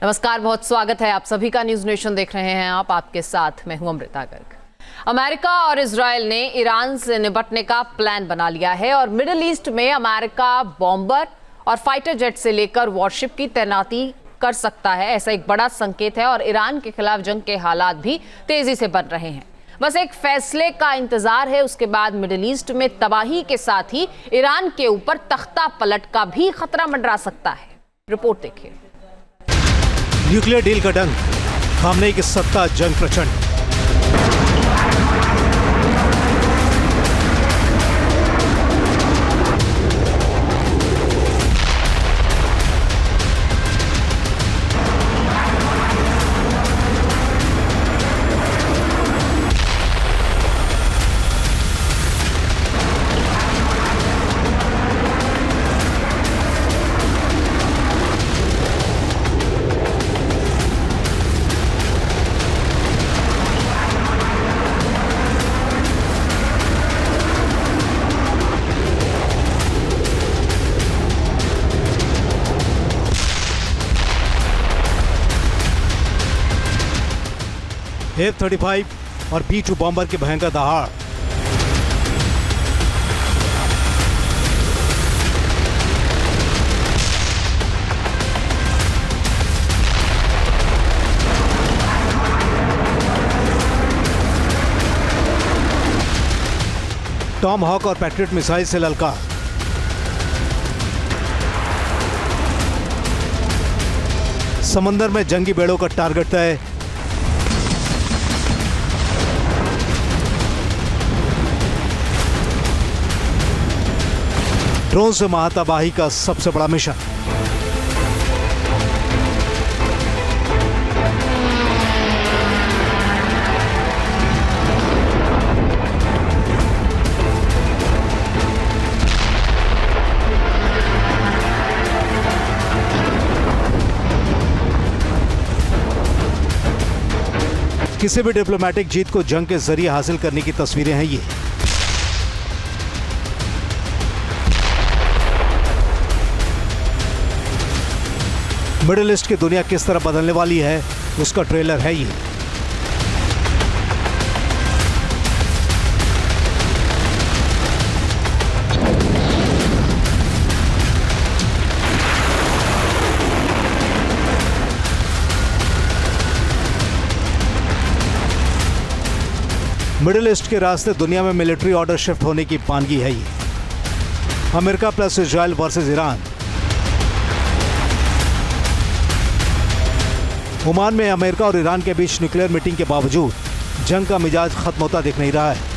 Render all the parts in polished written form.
नमस्कार, बहुत स्वागत है आप सभी का। न्यूज नेशन देख रहे हैं आप, आपके साथ मैं हूं अमृता गर्ग। अमेरिका और इजराइल ने ईरान से निपटने का प्लान बना लिया है और मिडिल ईस्ट में अमेरिका बॉम्बर और फाइटर जेट से लेकर वॉरशिप की तैनाती कर सकता है, ऐसा एक बड़ा संकेत है। और ईरान के खिलाफ जंग के हालात भी तेजी से बन रहे हैं। बस एक फैसले का इंतजार है, उसके बाद मिडिल ईस्ट में तबाही के साथ ही ईरान के ऊपर तख्ता पलट का भी खतरा मंडरा सकता है। रिपोर्ट देखिए। न्यूक्लियर डील का डंक, खामनेई की सत्ता जंग प्रचंड। F-35 और B-2 बॉम्बर के भयंकर दहाड़। टॉम हॉक और पैट्रियट मिसाइल से ललकार। समंदर में जंगी बेड़ों का टारगेट तय। ड्रोन से महातबाही का सबसे बड़ा मिशन। किसी भी डिप्लोमेटिक जीत को जंग के जरिए हासिल करने की तस्वीरें हैं ये। मिडिल ईस्ट की दुनिया किस तरह बदलने वाली है, उसका ट्रेलर है ये। मिडिल ईस्ट के रास्ते दुनिया में मिलिट्री ऑर्डर शिफ्ट होने की पानगी है ये। America plus Israel versus Iran. Oman में अमेरिका और ईरान के बीच न्यूक्लियर मीटिंग के बावजूद जंग का मिजाज खत्म होता दिख नहीं रहा है।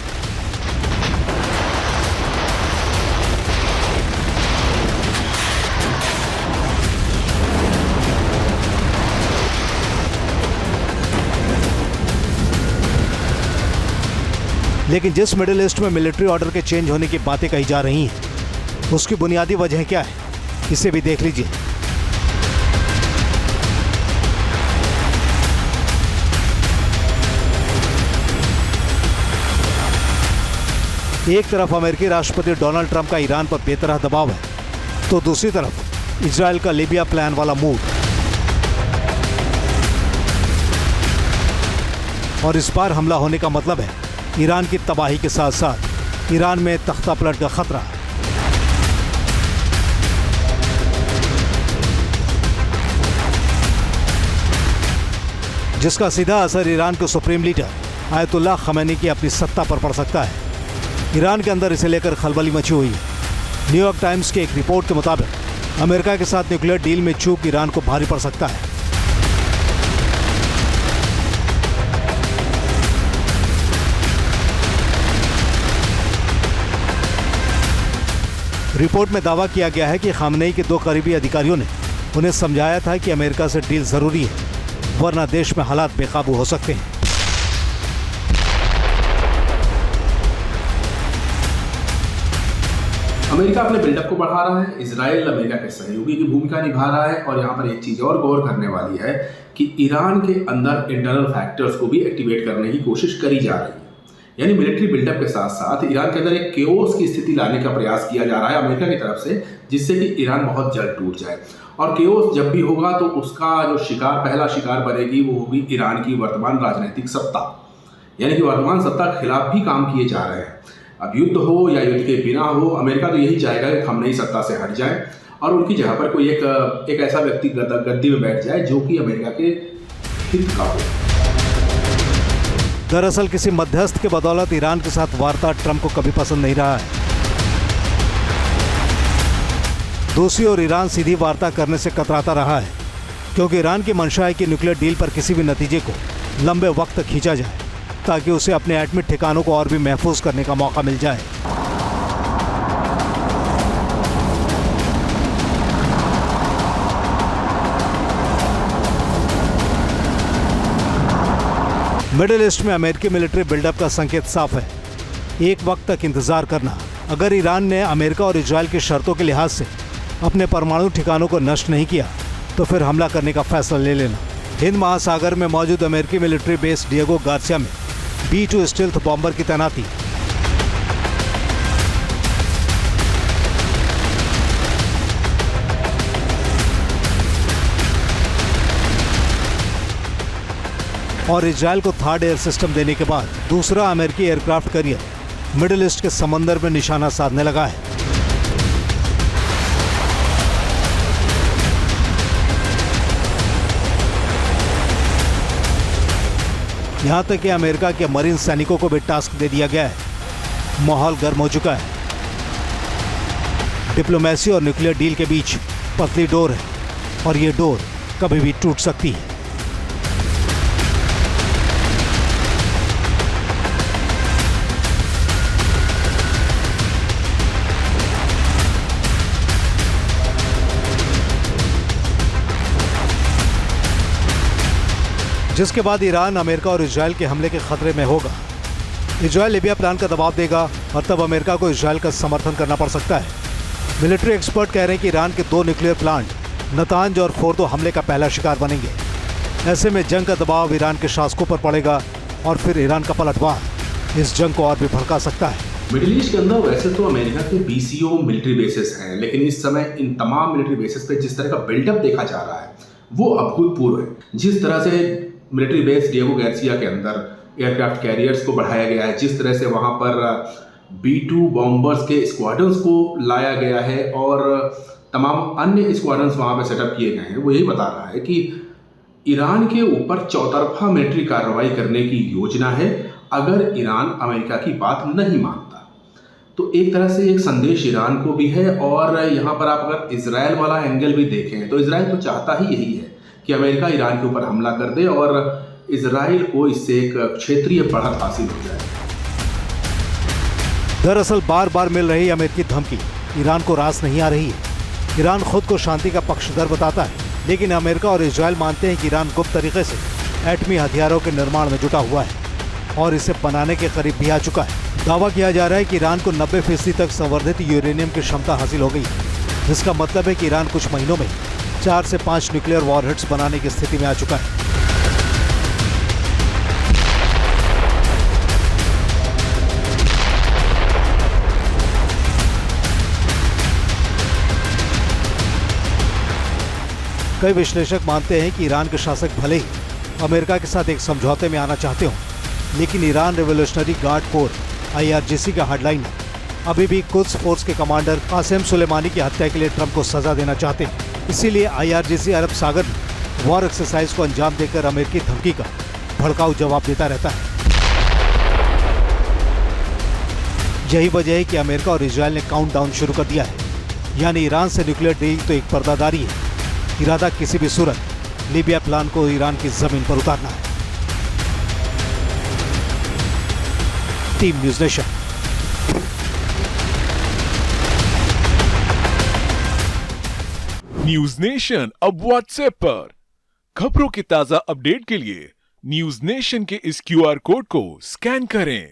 लेकिन जिस मिडिल ईस्ट में मिलिट्री ऑर्डर के चेंज होने की बातें कही जा रही हैं, उसकी बुनियादी वजह क्या है, इसे भी देख लीजिए। एक तरफ अमेरिकी राष्ट्रपति डोनाल्ड ट्रंप का ईरान पर बेतरह दबाव है, तो दूसरी तरफ इजराइल का लीबिया प्लान वाला मूड। और इस बार हमला होने का मतलब है ईरान की तबाही के साथ साथ ईरान में तख्ता पलट का खतरा। जिसका सीधा असर ईरान के सुप्रीम लीडर आयतुल्लाह खमैनी की अपनी सत्ता पर पड़ सकता है। ईरान के अंदर इसे लेकर खलबली मची हुई है। न्यूयॉर्क टाइम्स की एक रिपोर्ट के मुताबिक अमेरिका के साथ न्यूक्लियर डील में चूक ईरान को भारी पड़ सकता है। रिपोर्ट में दावा किया गया है कि खामनेई के दो करीबी अधिकारियों ने उन्हें समझाया था कि अमेरिका से डील जरूरी है, वरना देश में हालात बेकाबू हो सकते हैं। अमेरिका अपने बिल्डअप को बढ़ा रहा है, इजराइल अमेरिका के सहयोगी की भूमिका निभा रहा है। और यहाँ पर एक चीज़ और गौर करने वाली है कि ईरान के अंदर इंटरनल फैक्टर्स को भी एक्टिवेट करने की कोशिश करी जा रही है। यानी मिलिट्री बिल्डअप के साथ साथ ईरान के अंदर एक केओस की स्थिति लाने का प्रयास किया जा रहा है अमेरिका की तरफ से, जिससे कि ईरान बहुत जल्द टूट जाए। और केओस जब भी होगा तो उसका जो शिकार, पहला शिकार बनेगी वो होगी ईरान की वर्तमान राजनीतिक सत्ता, यानी कि वर्तमान सत्ता के खिलाफ भी काम किए जा रहे हैं। अब युद्ध हो या युद्ध के बिना हो, अमेरिका तो यही चाहेगा कि हम नई सत्ता से हट जाए और उनकी जगह पर कोई एक ऐसा व्यक्ति गद्दी में बैठ जाए जो कि अमेरिका के हित का हो। दरअसल किसी मध्यस्थ के बदौलत ईरान के साथ वार्ता ट्रंप को कभी पसंद नहीं रहा है। दूसरी ओर ईरान सीधी वार्ता करने से कतराता रहा है, क्योंकि ईरान की मंशा है कि न्यूक्लियर डील पर किसी भी नतीजे को लंबे वक्त तक खींचा जाए, ताकि उसे अपने एटमी ठिकानों को और भी महफूज करने का मौका मिल जाए। मिडिल ईस्ट में अमेरिकी मिलिट्री बिल्डअप का संकेत साफ है, एक वक्त तक इंतजार करना। अगर ईरान ने अमेरिका और इजरायल की शर्तों के लिहाज से अपने परमाणु ठिकानों को नष्ट नहीं किया तो फिर हमला करने का फैसला ले लेना। हिंद महासागर में मौजूद अमेरिकी मिलिट्री बेस डिएगो गार्सिया में B-2 स्टील्थ बॉम्बर की तैनाती, और इजरायल को थर्ड एयर सिस्टम देने के बाद दूसरा अमेरिकी एयरक्राफ्ट कैरियर मिडिल ईस्ट के समंदर में निशाना साधने लगा है। यहां तक कि अमेरिका के मरीन सैनिकों को भी टास्क दे दिया गया है। माहौल गर्म हो चुका है। डिप्लोमेसी और न्यूक्लियर डील के बीच पतली डोर है और ये डोर कभी भी टूट सकती है। जिसके बाद ईरान अमेरिका और इजरायल के हमले के खतरे में होगा। इजरायल लीबिया प्लान का दबाव देगा और तब अमेरिका को इजरायल का समर्थन करना पड़ सकता है। मिलिट्री एक्सपर्ट कह रहे हैं कि ईरान के 2 न्यूक्लियर प्लांट नतांज और फोर्दो हमले का पहला शिकार बनेंगे। ऐसे में जंग का दबाव ईरान के शासकों पर पड़ेगा और फिर ईरान का पलटवार इस जंग को और भी भड़का सकता है। मिडिल ईस्ट के अंदर वैसे तो अमेरिका के BCO मिलिट्री बेसिस हैं, लेकिन इस समय इन तमाम मिलिट्री बेसिस पे जिस तरह का बिल्डअप देखा जा रहा है वो अभूतपूर्व है। जिस तरह से मिलिट्री बेस डिएगो गार्सिया के अंदर एयरक्राफ्ट कैरियर्स को बढ़ाया गया है, जिस तरह से वहाँ पर B-2 बॉम्बर्स के स्क्वाड्रंस को लाया गया है और तमाम अन्य स्क्वाड्रंस वहाँ पर सेटअप किए गए हैं, वो यही बता रहा है कि ईरान के ऊपर चौतरफा मिलिट्री कार्रवाई करने की योजना है अगर ईरान अमेरिका की बात नहीं मानता। तो एक तरह से एक संदेश ईरान को भी है। और यहाँ पर आप अगर इजराइल वाला एंगल भी देखें तो इजराइल तो चाहता ही यही है कि अमेरिका ईरान के ऊपर हमला कर दे और इजराइल को इससे एक क्षेत्रीय बढ़त हासिल हो जाए। दरअसल बार बार मिल रही अमेरिकी धमकी ईरान को रास नहीं आ रही है। ईरान खुद को शांति का पक्षधर बताता है, लेकिन अमेरिका और इजरायल मानते हैं कि ईरान गुप्त तरीके से एटमी हथियारों के निर्माण में जुटा हुआ है और इसे बनाने के करीब भी आ चुका है। दावा किया जा रहा है कि ईरान को 90% तक संवर्धित यूरेनियम की क्षमता हासिल हो गई है, जिसका मतलब है कि ईरान कुछ महीनों में 4 से 5 न्यूक्लियर वॉरहेड्स बनाने की स्थिति में आ चुका है। कई विश्लेषक मानते हैं कि ईरान के शासक भले ही अमेरिका के साथ एक समझौते में आना चाहते हों, लेकिन Iran revolutionary guard core IRGC का हेडलाइनर अभी भी कुद्स फोर्स के कमांडर कासिम सुलेमानी की हत्या के लिए ट्रंप को सजा देना चाहते हैं। इसीलिए IRGC अरब सागर में वॉर एक्सरसाइज को अंजाम देकर अमेरिकी धमकी का भड़काऊ जवाब देता रहता है। यही वजह है कि अमेरिका और इजरायल ने काउंटडाउन शुरू कर दिया है, यानी ईरान से न्यूक्लियर डील तो एक पर्दादारी है, इरादा किसी भी सूरत लीबिया प्लान को ईरान की जमीन पर उतारना है। Team news nation. News nation अब व्हाट्सएप पर खबरों की ताजा अपडेट के लिए न्यूज नेशन के इस QR कोड को स्कैन करें।